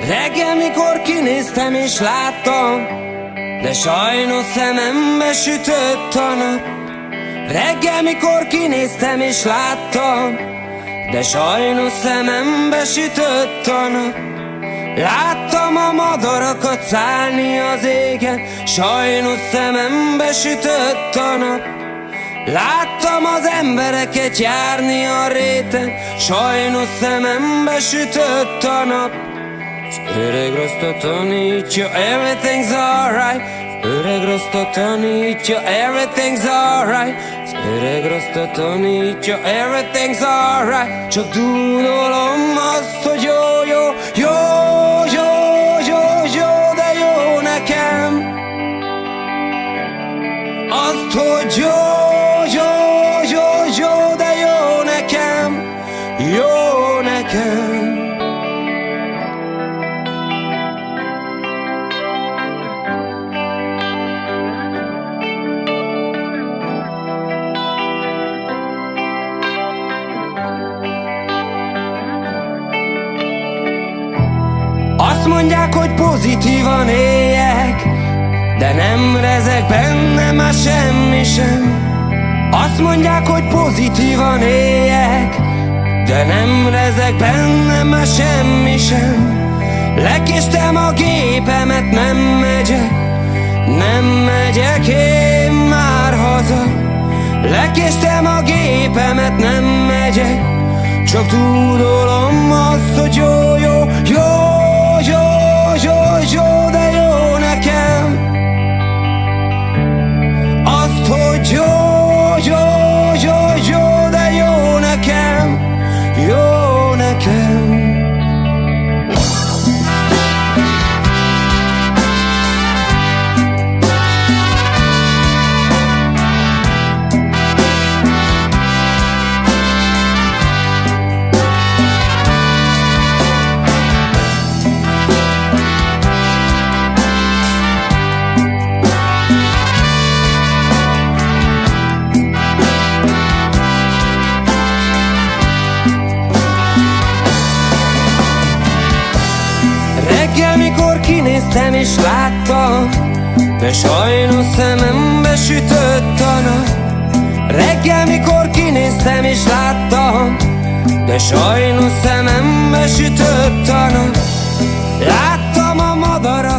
Reggel, mikor kinéztem és láttam, de sajnos szemembe sütött a nap. Reggel, mikor kinéztem és láttam, de sajnos szemembe sütött a nap. Láttam a madarakat szállni az égen, sajnos szemembe sütött a nap. Láttam az embereket járni a réten, sajnos szemembe sütött a nap. Az öreg rasta tanítja, everything's alright. Az öreg rasta tanítja, everything's alright. Az öreg rasta tanítja, everything's alright. Csak dúdolom azt, hogy jó, jó, jó, jó, jó, jó, de jó nekem. Azt, hogy jó, jó, jó, jó, de jó nekem. Jó nekem. Azt mondják, hogy pozitívan éljek, de nem rezeg bennem már semmi sem. Azt mondják, hogy pozitívan éljek, de nem rezeg bennem már semmi sem. Lekéstem a gépemet, nem megyek én már haza. Lekéstem a gépemet, nem megyek, csak tudolom azt, hogy jó, jó, jó, jó, jó, jó, de jó nekem. Azt, hogy jó, jó, jó, jó, de jó nekem. Jó nekem. Reggel, mikor kinéztem és láttam, de sajnos szemembe sütött a nap. Reggel, mikor kinéztem és láttam, de sajnos szemembe sütött a nap. Láttam a madarat